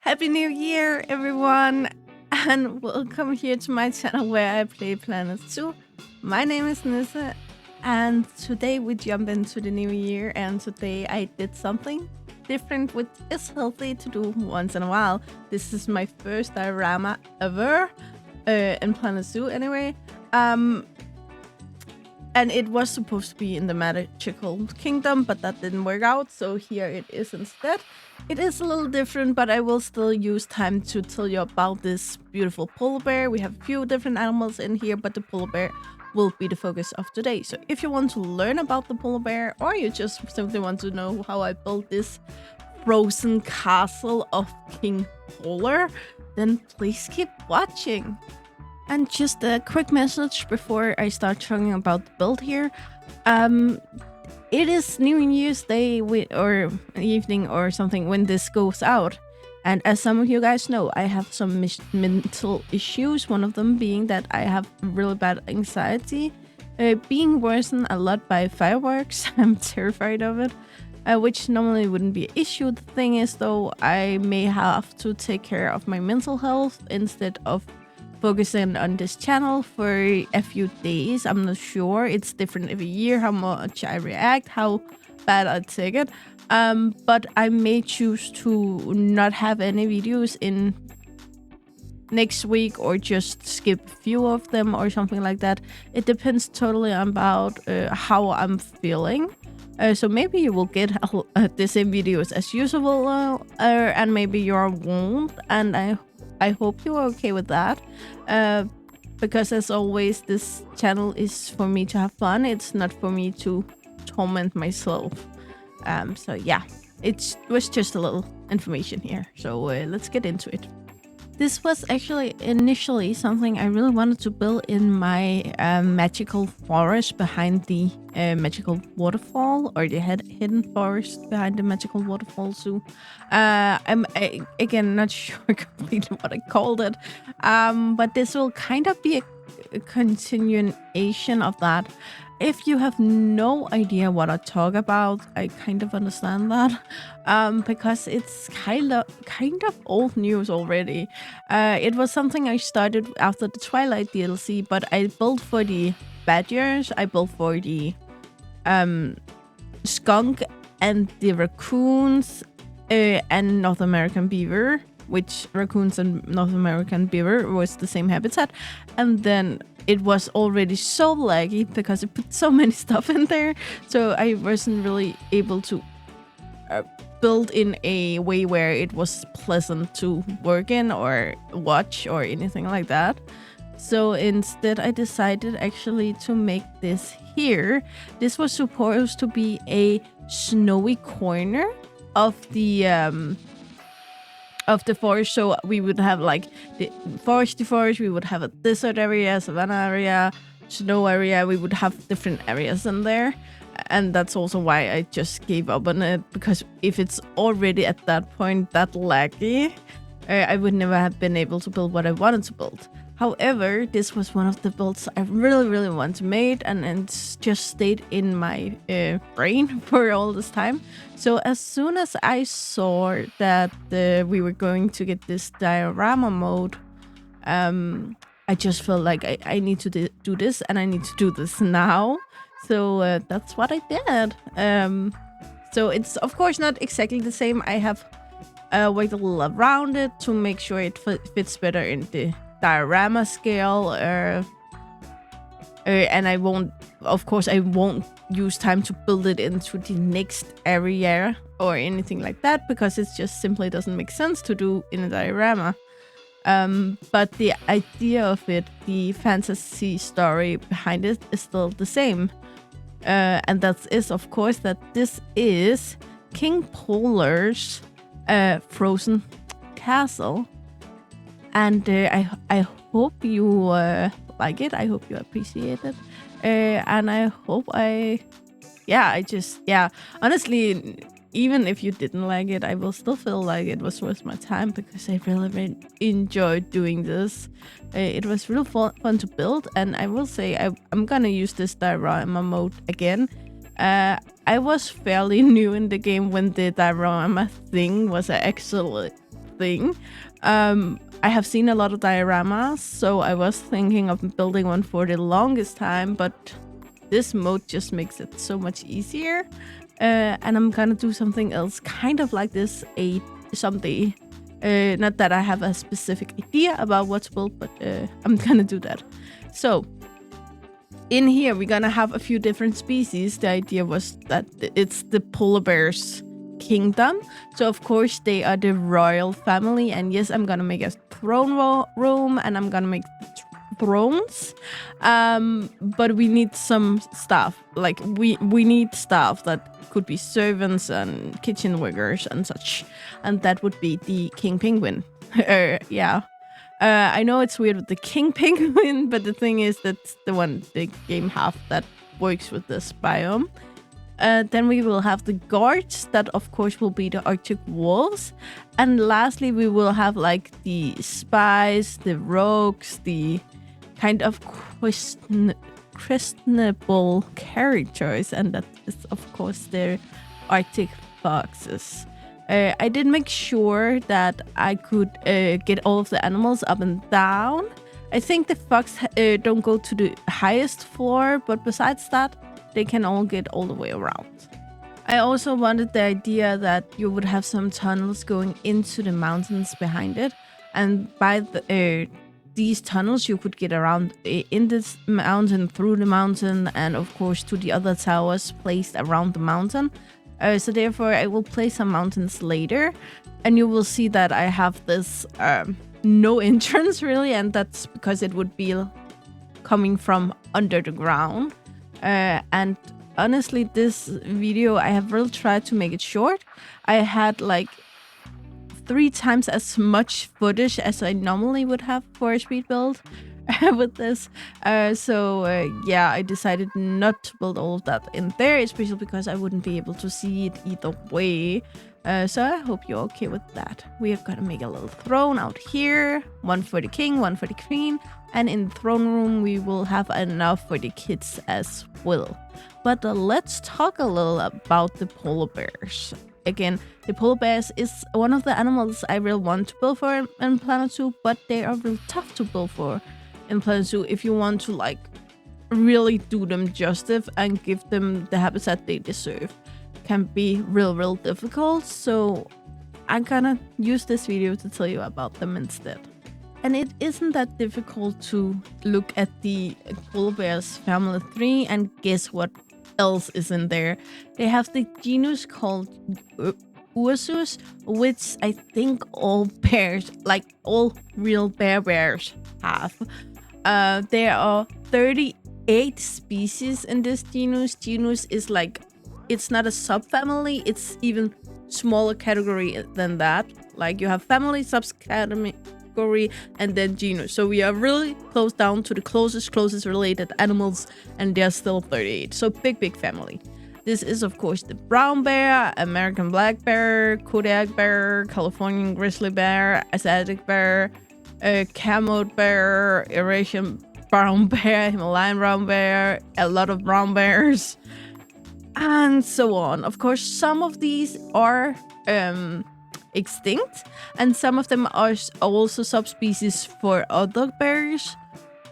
Happy New Year, everyone, and welcome here to my channel where I play Planet Zoo. My name is Nissa, and today we jump into the new year, and today I did something different, which is healthy to do once in a while. This is my first diorama ever in Planet Zoo anyway. And it was supposed to be in the magical kingdom, but that didn't work out, so here it is instead. It is a little different, but I will still use time to tell you about this beautiful polar bear. We have a few different animals in here, but the polar bear will be the focus of today. So if you want to learn about the polar bear, or you just simply want to know how I built this frozen castle of King Polar, then please keep watching. And just a quick message before I start talking about the build here. It is New Year's Day or evening or something when this goes out. And as some of you guys know, I have some mental issues. One of them being that I have really bad anxiety, being worsened a lot by fireworks. I'm terrified of it, which normally wouldn't be an issue. The thing is, though, I may have to take care of my mental health instead of focusing on this channel for a few days. I'm not sure. It's different every year how much I react, how bad I take it. But I may choose to not have any videos in next week or just skip a few of them or something like that. It depends totally about how I'm feeling. So maybe you will get the same videos as usual, and maybe you won't, and I hope you're okay with that, because as always, this channel is for me to have fun. It's not for me to torment myself. So yeah, it was just a little information here. So let's get into it. This was actually initially something I really wanted to build in my magical forest behind the magical waterfall, or the hidden forest behind the magical waterfall zoo. I'm again not sure completely what I called it, but this will kind of be a continuation of that. If you have no idea what I talk about, I kind of understand that, because it's kind of old news already. It was something I started after the Twilight DLC, but I built for the badgers, I built for the skunk and the raccoons, and North American beaver, which raccoons and North American beaver was the same habitat, and then it was already so laggy because it put so many stuff in there, so I wasn't really able to build in a way where it was pleasant to work in or watch or anything like that. So instead I decided actually to make this here. This was supposed to be a snowy corner of the forest, so we would have like the forest, we would have a desert area, savanna area, snow area. We would have different areas in there, and that's also why I just gave up on it, because if it's already at that point that laggy, I would never have been able to build what I wanted to build. However, this was one of the builds I really want to make, and it's just stayed in my brain for all this time. So as soon as I saw that we were going to get this diorama mode, I just felt like I need to do this, and I need to do this now. So that's what I did. So it's of course not exactly the same. I have worked a little around it to make sure it fits better in the diorama scale, and I won't use time to build it into the next area or anything like that, because it just simply doesn't make sense to do in a diorama. But the idea of it, the fantasy story behind it, is still the same, and that is of course that this is King Polar's frozen castle. And I hope you like it. I hope you appreciate it. And I hope honestly, even if you didn't like it, I will still feel like it was worth my time, because I really enjoyed doing this. It was real fun to build, and I will say I'm gonna use this diorama mode again. I was fairly new in the game when the diorama thing was actually thing. I have seen a lot of dioramas, so I was thinking of building one for the longest time, but this mode just makes it so much easier. And I'm gonna do something else kind of like this someday. Not that I have a specific idea about what to build, but I'm gonna do that. So in here, we're gonna have a few different species. The idea was that it's the polar bear's kingdom. So of course they are the royal family, and yes, I'm gonna make a throne room, and I'm gonna make thrones. But we need some stuff. Like we need stuff that could be servants and kitchen workers and such, and that would be the king penguin. Yeah. I know it's weird with the king penguin, but the thing is that's the one the game have that works with this biome. Then we will have the guards, that of course will be the Arctic wolves. And lastly, we will have like the spies, the rogues, the kind of questionable characters, and that is of course the Arctic foxes. I did make sure that I could get all of the animals up and down. I think the fox don't go to the highest floor, but besides that, they can all get all the way around. I also wanted the idea that you would have some tunnels going into the mountains behind it, and by these tunnels you could get around in this mountain, through the mountain, and of course to the other towers placed around the mountain. So therefore I will place some mountains later, and you will see that I have this no entrance really, and that's because it would be coming from under the ground. And honestly, this video I have really tried to make it short. I had like 3 times as much footage as I normally would have for a speed build with this. Yeah, I decided not to build all of that in there, especially because I wouldn't be able to see it either way. So I hope you're okay with that. We are gonna make a little throne out here, one for the king, one for the queen, and in the throne room we will have enough for the kids as well. But let's talk a little about the polar bears. Again, the polar bears is one of the animals I really want to build for in Planet Zoo, but they are really tough to build for in Planet Zoo if you want to like really do them justice and give them the habitat they deserve. Can be real difficult, so I'm gonna use this video to tell you about them instead. And it isn't that difficult to look at the polar bears family 3 and guess what else is in there. They have the genus called Ursus, which I think all bears, like all real bears have. There are 38 species in this genus. Genus is like, it's not a subfamily, it's even smaller category than that. Like you have family, subcategory, and then genus. So we are really close down to the closest related animals, and they're still 38. So big family. This is of course the brown bear, American black bear, Kodiak bear, Californian grizzly bear, Asiatic bear, camelid bear, Eurasian brown bear, Himalayan brown bear, a lot of brown bears, and so on. Of course, some of these are extinct, and some of them are also subspecies for other bears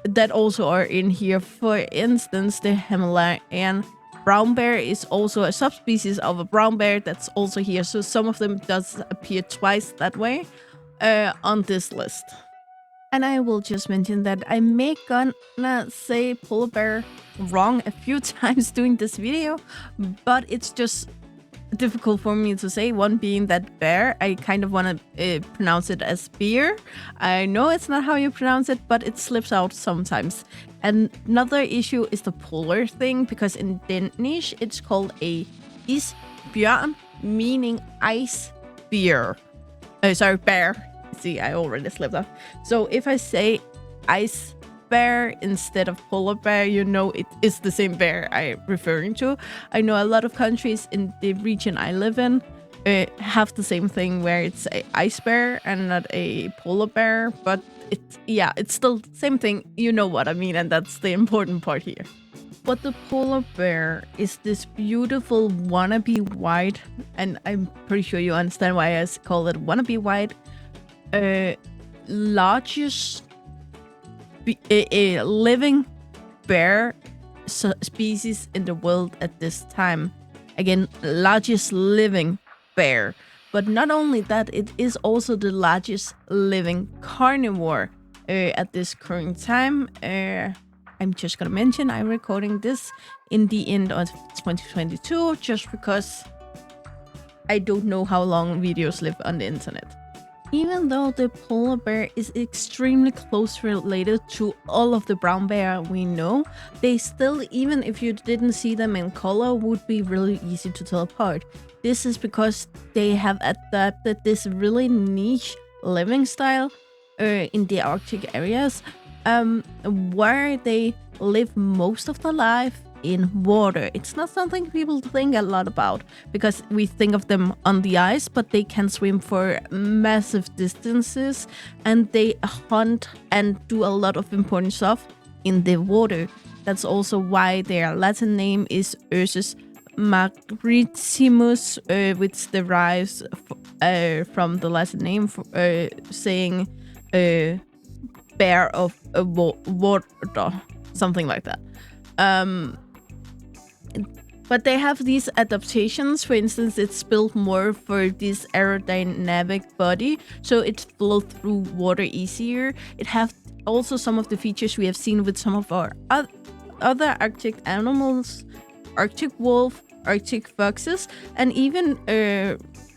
that also are in here. For instance, the Himalayan brown bear is also a subspecies of a brown bear that's also here. So some of them does appear twice that way on this list. And I will just mention that I may gonna say polar bear wrong a few times during this video, but it's just difficult for me to say. One being that bear, I kind of want to pronounce it as beer. I know it's not how you pronounce it, but it slips out sometimes. And another issue is the polar thing, because in Danish it's called a isbjørn, meaning ice bear. Bear. See, I already slipped up. So if I say ice bear instead of polar bear, you know it is the same bear I'm referring to. I know a lot of countries in the region I live in have the same thing where it's a ice bear and not a polar bear, but it's still the same thing. You know what I mean, and that's the important part here. But the polar bear is this beautiful wannabe white, and I'm pretty sure you understand why I call it wannabe white largest living bear species in the world at this time. Again, largest living bear. But not only that, it is also the largest living carnivore at this current time. I'm just gonna mention I'm recording this in the end of 2022 just because I don't know how long videos live on the internet. Even though the polar bear is extremely close related to all of the brown bear we know, they still, even if you didn't see them in color, would be really easy to tell apart. This is because they have adapted this really niche living style in the Arctic areas, where they live most of their life in water. It's not something people think a lot about because we think of them on the ice, but they can swim for massive distances and they hunt and do a lot of important stuff in the water. That's also why their Latin name is Ursus maritimus, which derives from the Latin name saying bear of water, something like that. But they have these adaptations. For instance, it's built more for this aerodynamic body, so it floats through water easier. It has also some of the features we have seen with some of our other Arctic animals, Arctic wolf, Arctic foxes, and even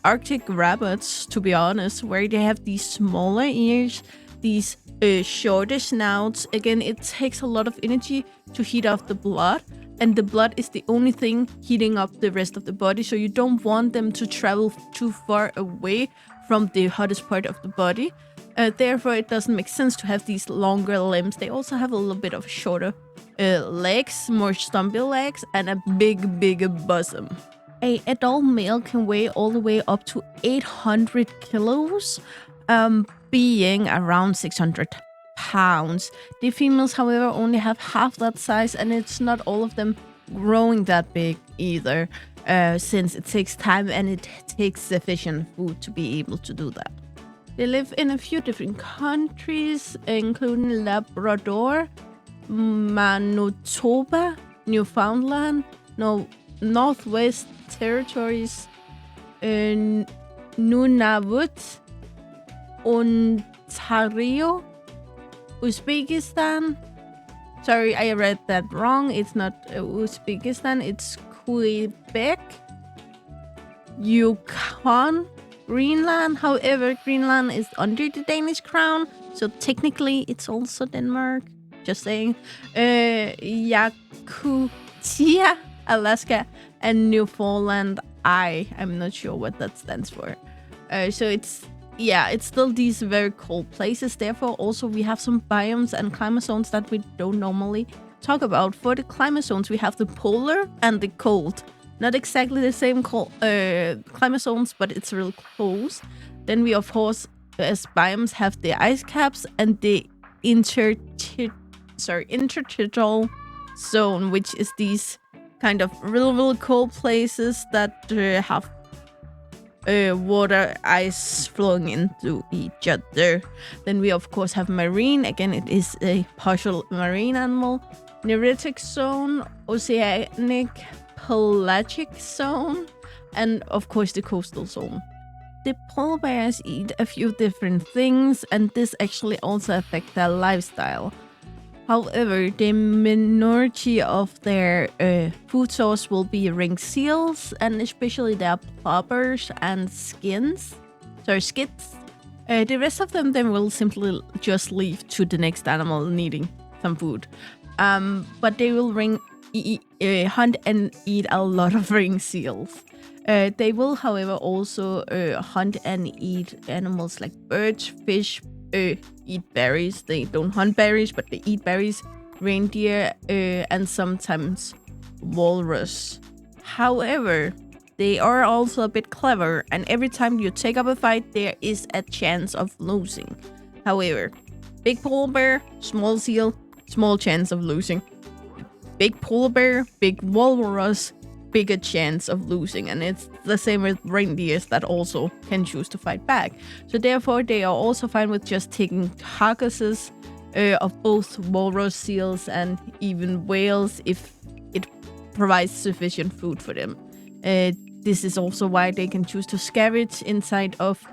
Arctic rabbits, to be honest, where they have these smaller ears, these shorter snouts. Again, it takes a lot of energy to heat up the blood, and the blood is the only thing heating up the rest of the body, so you don't want them to travel too far away from the hottest part of the body. Therefore, it doesn't make sense to have these longer limbs. They also have a little bit of shorter legs, more stumpy legs, and a big bosom. A adult male can weigh all the way up to 800 kilos, being around 600 pounds. The females, however, only have half that size, and it's not all of them growing that big either, since it takes time and it takes sufficient food to be able to do that. They live in a few different countries, including Labrador, Manitoba, Newfoundland, Northwest Territories, Nunavut, Ontario, Uzbekistan. Sorry, I read that wrong. It's not Uzbekistan, it's Quebec, Yukon, Greenland. However, Greenland is under the Danish crown, so technically it's also Denmark. Just saying. Yakutia, Alaska, and Newfoundland. I'm not sure what that stands for. So it's still these very cold places. Therefore, also we have some biomes and climate zones that we don't normally talk about. For the climate zones, we have the polar and the cold. Not exactly the same climate zones, but it's real close. Then we, of course, as biomes, have the ice caps and the intertidal zone, which is these kind of real cold places that have water, ice flowing into each other. Then we, of course, have marine. Again, it is a partial marine animal. Neritic zone, oceanic pelagic zone, and of course the coastal zone. The polar bears eat a few different things, and this actually also affects their lifestyle. However, the minority of their food source will be ringed seals, and especially their ploppers and skids. The rest of them then will simply just leave to the next animal needing some food. But they will hunt and eat a lot of ringed seals. They will, however, also hunt and eat animals like birds, fish, eat berries. They don't hunt berries, but they eat berries, reindeer, and sometimes walrus. However, they are also a bit clever, and every time you take up a fight, there is a chance of losing. However, big polar bear, small seal, small chance of losing. Big polar bear, big walrus, bigger chance of losing. And it's the same with reindeers that also can choose to fight back. So therefore, they are also fine with just taking carcasses of both walrus, seals, and even whales if it provides sufficient food for them. This is also why they can choose to scavenge inside of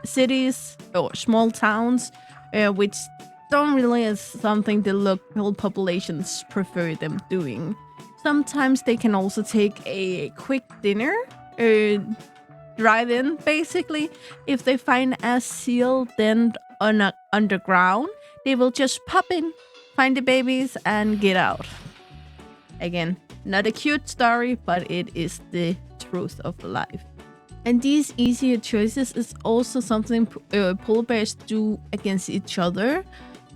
cities or small towns, which don't really is something the local populations prefer them doing. Sometimes they can also take a quick dinner, drive-in basically. If they find a seal den underground, they will just pop in, find the babies, and get out. Again, not a cute story, but it is the truth of life. And these easier choices is also something polar bears do against each other.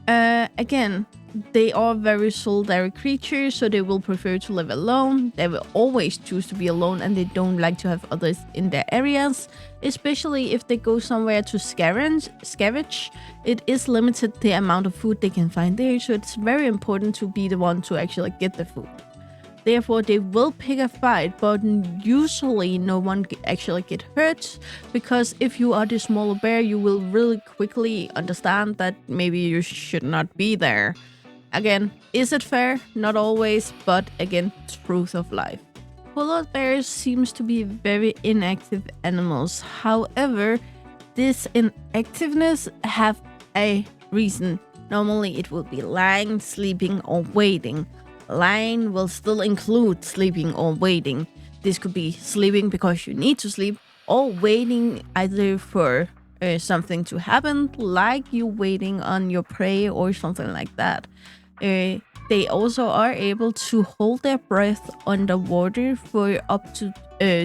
Again, they are very solitary creatures, so they will prefer to live alone. They will always choose to be alone, and they don't like to have others in their areas. Especially if they go somewhere to scavenge, it is limited the amount of food they can find there, so it's very important to be the one to actually get the food. Therefore, they will pick a fight, but usually no one actually get hurt, because if you are the smaller bear, you will really quickly understand that maybe you should not be there. Again, is it fair? Not always, but again, truth of life. Polar bears seems to be very inactive animals. However, this inactiveness have a reason. Normally, it will be lying, sleeping, or waiting. Lying will still include sleeping or waiting. This could be sleeping because you need to sleep, or waiting either for something to happen, like you waiting on your prey or something like that. They also are able to hold their breath underwater for up to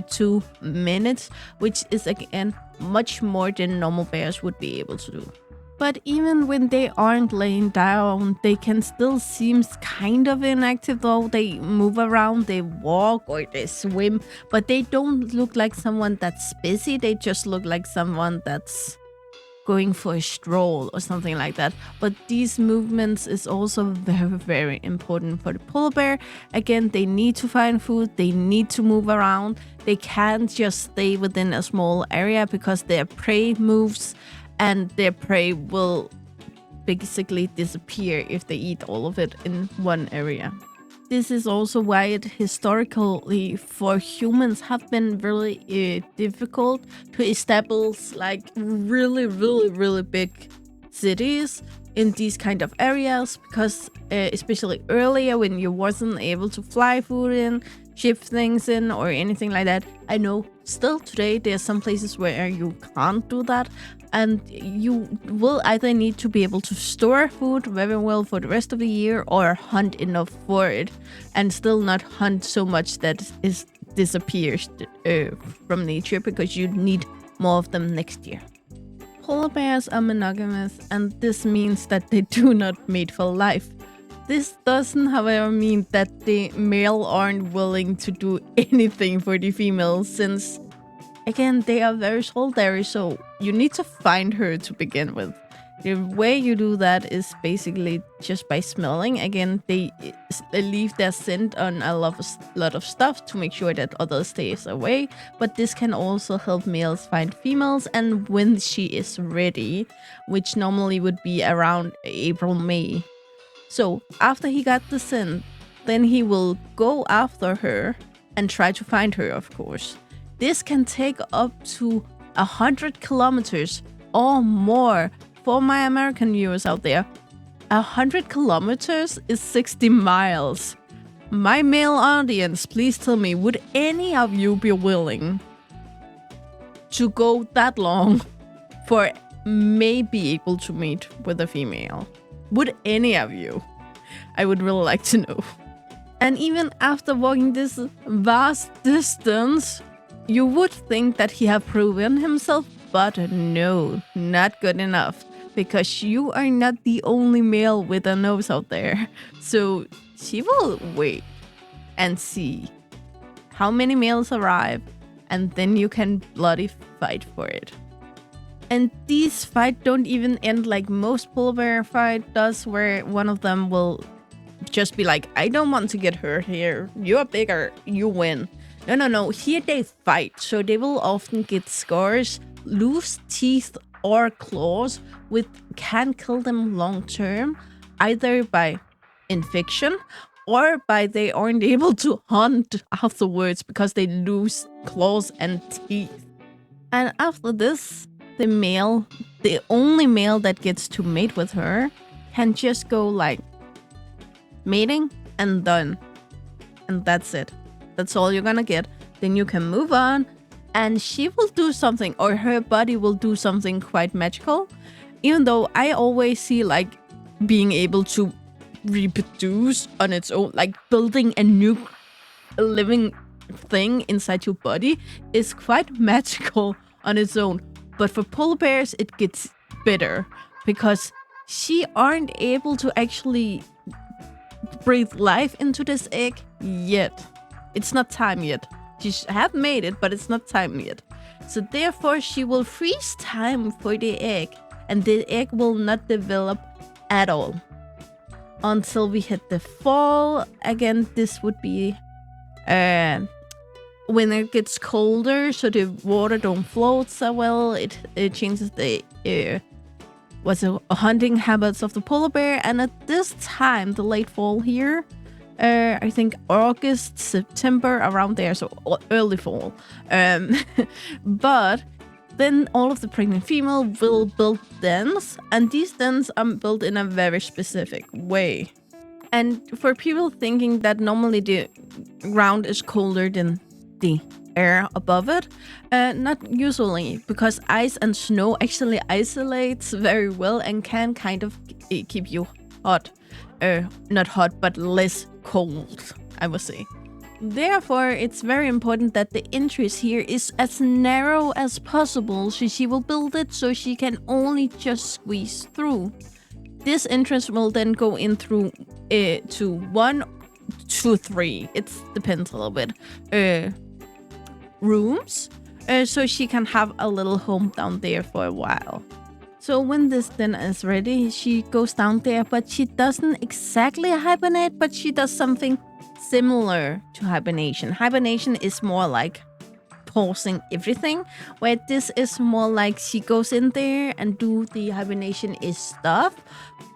2 minutes, which is again much more than normal bears would be able to do. But even when they aren't laying down, they can still seem kind of inactive though. They move around, they walk or they swim, but they don't look like someone that's busy. They just look like someone that's going for a stroll or something like that. But these movements is also very, very important for the polar bear. Again, they need to find food, they need to move around. They can't just stay within a small area because their prey moves, and their prey will basically disappear if they eat all of it in one area. This is also why it historically for humans have been really difficult to establish like really big cities in these kind of areas, because especially earlier when you wasn't able to fly food in, ship things in, or anything like that. I know still today there's some places where you can't do that, and you will either need to be able to store food very well for the rest of the year or hunt enough for it, and still not hunt so much that it disappears from nature, because you need more of them next year. Polar bears are monogamous, and this means that they do not mate for life. This doesn't, however, mean that the male aren't willing to do anything for the female, since, again, they are very solitary, so you need to find her to begin with. The way you do that is basically just by smelling. Again, they leave their scent on a lot of stuff to make sure that others stays away, but this can also help males find females, and when she is ready, which normally would be around April, May. So after he got the scent, then he will go after her and try to find her, of course. This can take up to 100 kilometers or more. For my American viewers out there, 100 kilometers is 60 miles. My male audience, please tell me, would any of you be willing to go that long for maybe able to meet with a female? Would any of you? I would really like to know. And even after walking this vast distance, you would think that he have proven himself, but no, not good enough. Because you are not the only male with a nose out there. So she will wait and see how many males arrive, and then you can bloody fight for it. And these fights don't even end like most polar bear fight does, where one of them will just be like, I don't want to get hurt here. You're bigger. You win. No. Here they fight. So they will often get scars, loose teeth or claws, which can kill them long term, either by infection or by they aren't able to hunt afterwards because they lose claws and teeth. And after this, the only male that gets to mate with her can just go like mating and done. And that's it. That's all you're gonna get. Then you can move on and she will do something, or her body will do something quite magical. Even though I always see like being able to reproduce on its own, like building a new living thing inside your body is quite magical on its own. But for polar bears, it gets better because she aren't able to actually breathe life into this egg yet. It's not time yet. She have made it, but it's not time yet. So therefore, she will freeze time for the egg, and the egg will not develop at all until we hit the fall. Again, this would be when it gets colder, so the water don't float so well. It changes the hunting habits of the polar bear. And at this time, the late fall here, I think August, September, around there, so early fall. But then all of the pregnant female will build dens, and these dens are built in a very specific way. And for people thinking that normally the ground is colder than the air above it, not usually, because ice and snow actually isolates very well and can kind of keep you hot. Not hot, but less cold, I would say. Therefore, it's very important that the entrance here is as narrow as possible, so she will build it so she can only just squeeze through. This entrance will then go in through to 1 to 3. It depends a little bit. Rooms, so she can have a little home down there for a while. So when this den is ready, she goes down there, but she doesn't exactly hibernate, but she does something similar to hibernation. Hibernation is more like pausing everything, where this is more like she goes in there and do the hibernation is stuff,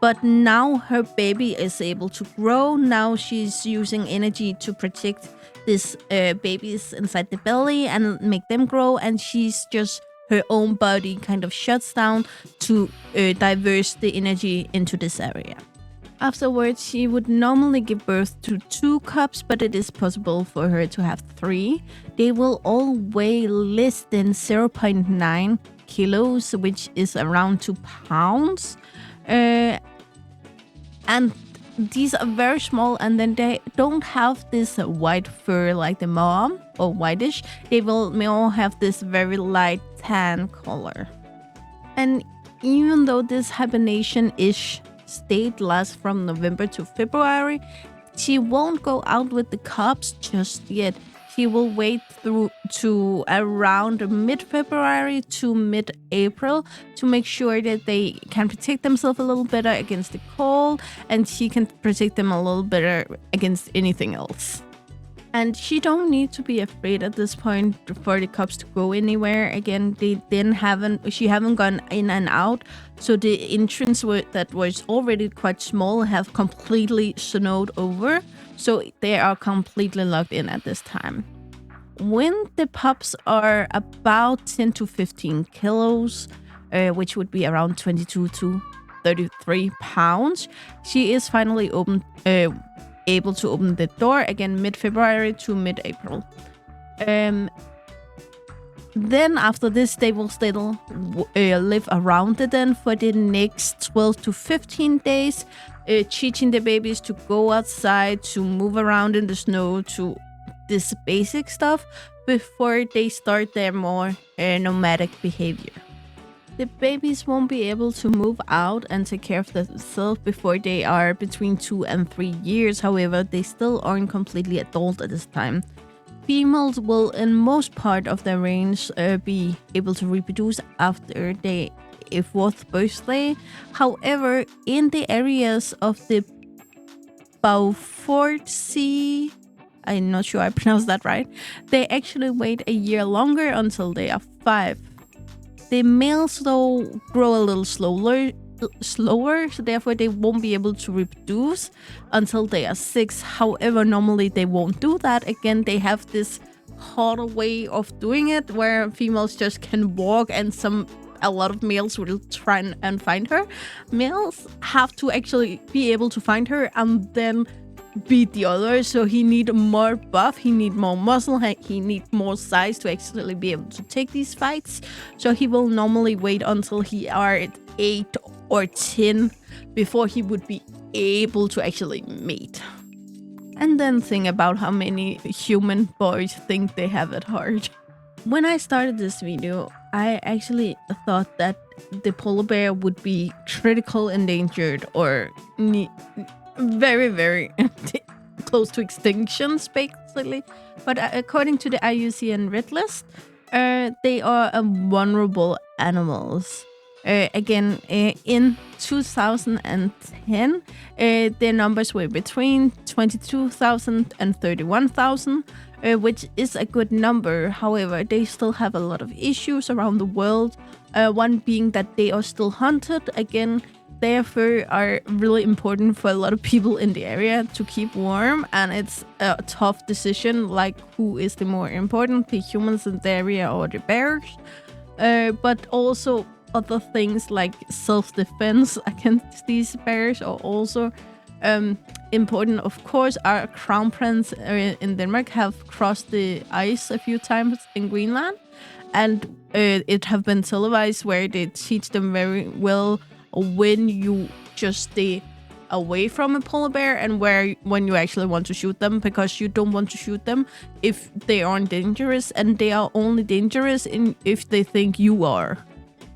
but now her baby is able to grow. Now she's using energy to protect this babies inside the belly and make them grow, and she's just her own body kind of shuts down to diverse the energy into this area. Afterwards, she would normally give birth to 2 cubs, but it is possible for her to have 3. They will all weigh less than 0.9 kilos, which is around 2 pounds. And these are very small, and then they don't have this white fur like the mom or whitish. They will more have this very light tan color. And even though this hibernation-ish state lasts from November to February, she won't go out with the cubs just yet. She will wait through to around mid-February to mid-April to make sure that they can protect themselves a little better against the cold, and she can protect them a little better against anything else. And she don't need to be afraid at this point for the cubs to go anywhere. Again, she haven't gone in and out, so the entrance that was already quite small have completely snowed over, so they are completely locked in at this time. When the pups are about 10 to 15 kilos, which would be around 22 to 33 pounds, she is finally able to open the door again mid-February to mid-April. Then after this, they will still live around the den for the next 12 to 15 days, teaching the babies to go outside, to move around in the snow, to this basic stuff before they start their more nomadic behavior. The babies won't be able to move out and take care of themselves before they are between 2 and 3 years. However, they still aren't completely adult at this time. Females will, in most part of their range, be able to reproduce after their 4th birthday. However, in the areas of the Beaufortsi, I'm not sure I pronounced that right, they actually wait a year longer until they are 5. The males, though, grow a little slower, so therefore they won't be able to reproduce until they are 6. However, normally they won't do that. Again, they have this harder way of doing it where females just can walk and a lot of males will try and find her. Males have to actually be able to find her and then beat the others. So he need more buff, he need more muscle, he need more size to actually be able to take these fights. So he will normally wait until he are at 8 or 10 before he would be able to actually mate. And then think about how many human boys think they have it hard. When I started this video, I actually thought that the polar bear would be critical endangered or very, very close to extinctions, basically. But according to the IUCN Red List, they are vulnerable animals. Again, in 2010, their numbers were between 22,000 and 31,000, which is a good number. However, they still have a lot of issues around the world. One being that they are still hunted. Again, their fur are really important for a lot of people in the area to keep warm, and it's a tough decision, like who is the more important, the humans in the area or the bears. But also other things like self-defense against these bears are also important. Of course, our crown prince in Denmark have crossed the ice a few times in Greenland, and it have been televised where they teach them very well when you just stay away from a polar bear and when you actually want to shoot them, because you don't want to shoot them if they aren't dangerous, and they are only dangerous if they think you are,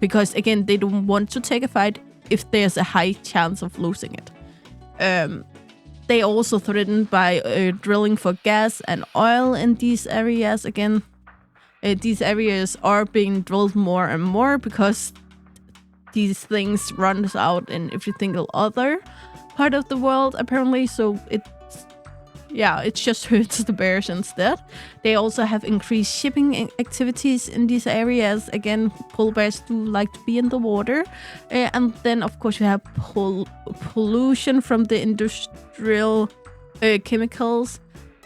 because again, they don't want to take a fight if there's a high chance of losing it. They also threatened by drilling for gas and oil in these areas. Again, these areas are being drilled more and more because these things runs out in every single other part of the world, apparently. So it just hurts the bears instead. They also have increased shipping activities in these areas. Again, polar bears do like to be in the water. And then, of course, you have pollution from the industrial chemicals.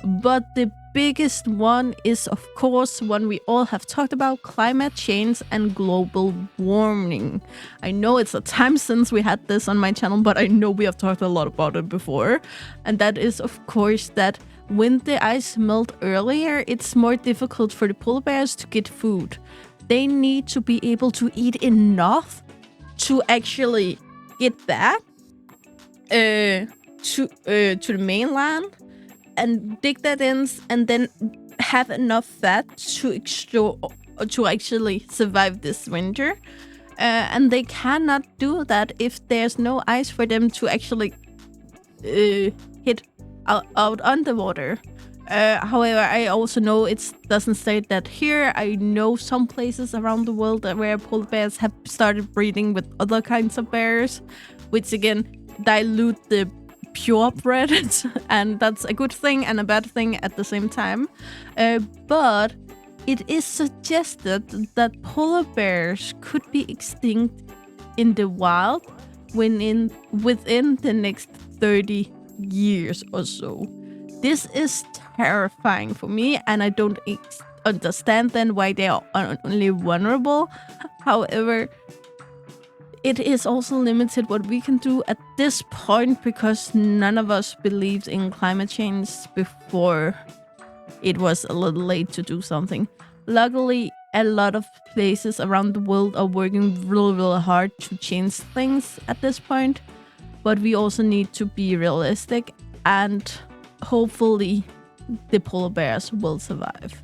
But the biggest one is, of course, one we all have talked about: climate change and global warming. I know it's a time since we had this on my channel, but I know we have talked a lot about it before. And that is, of course, that when the ice melt earlier, it's more difficult for the polar bears to get food. They need to be able to eat enough to actually get back to the mainland and dig that in, and then have enough fat to actually survive this winter. And they cannot do that if there's no ice for them to actually hit out underwater. However, I also know it doesn't state that here. I know some places around the world where polar bears have started breeding with other kinds of bears, which again dilute the purebred, and that's a good thing and a bad thing at the same time. But it is suggested that polar bears could be extinct in the wild within the next 30 years or so. This is terrifying for me, and I don't understand then why they are only vulnerable. However, it is also limited what we can do at this point, because none of us believed in climate change before it was a little late to do something. Luckily, a lot of places around the world are working really, really hard to change things at this point. But we also need to be realistic, and hopefully the polar bears will survive.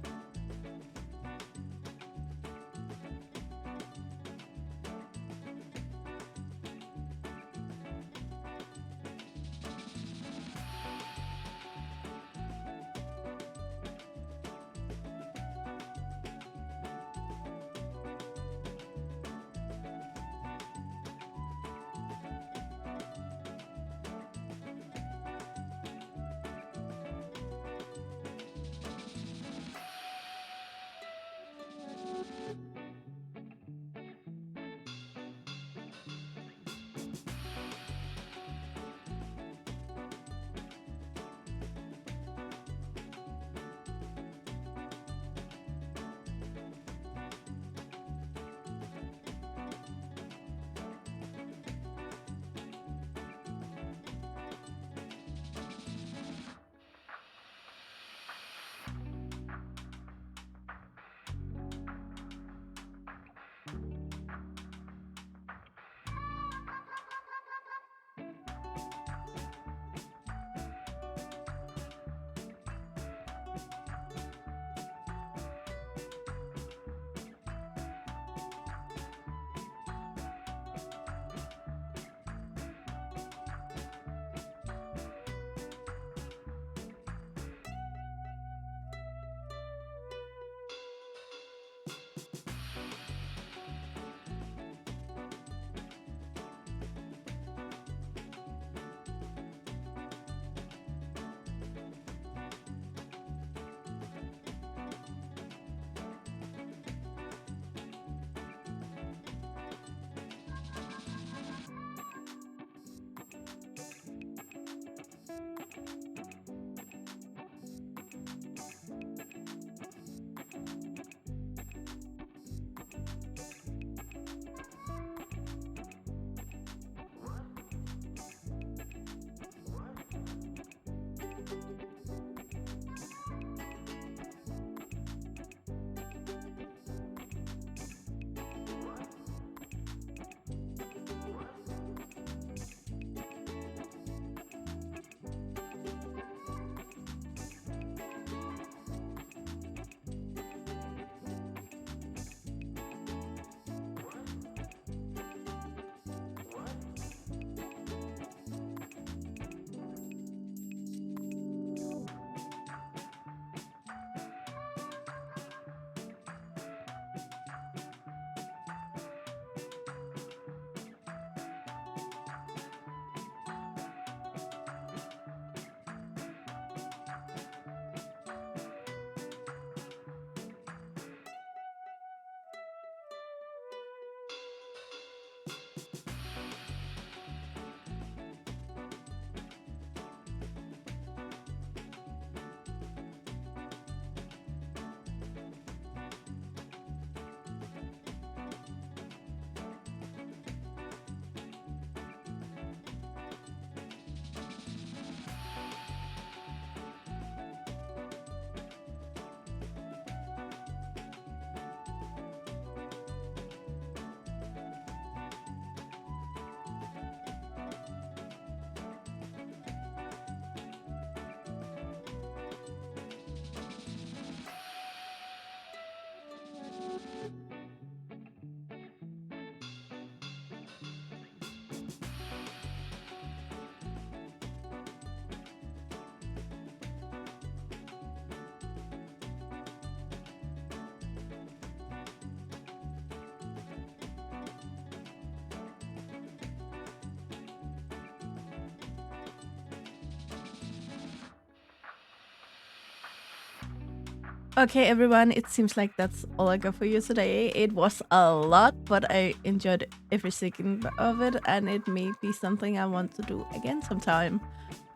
Okay, everyone, it seems like that's all I got for you today. It was a lot, but I enjoyed every second of it, and it may be something I want to do again sometime.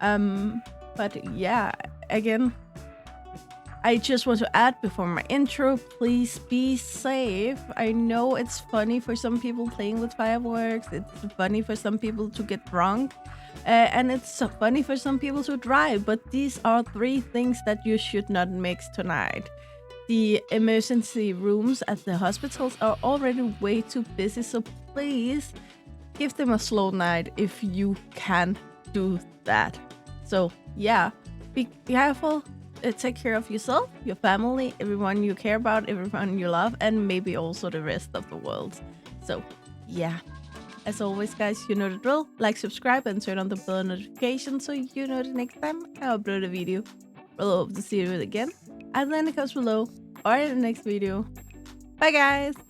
Um, but yeah, again, I just want to add before my intro, please be safe. I know it's funny for some people playing with fireworks, it's funny for some people to get drunk, and it's so funny for some people to drive, but these are three things that you should not mix tonight. The emergency rooms at the hospitals are already way too busy, so please give them a slow night if you can do that. So, yeah, be careful. Take care of yourself, your family, everyone you care about, everyone you love, and maybe also the rest of the world. So, yeah. As always, guys, you know the drill. Like, subscribe, and turn on the bell notification so you know the next time I upload a video. We'll hope to see you again. Either in the comments below or in the next video. Bye, guys!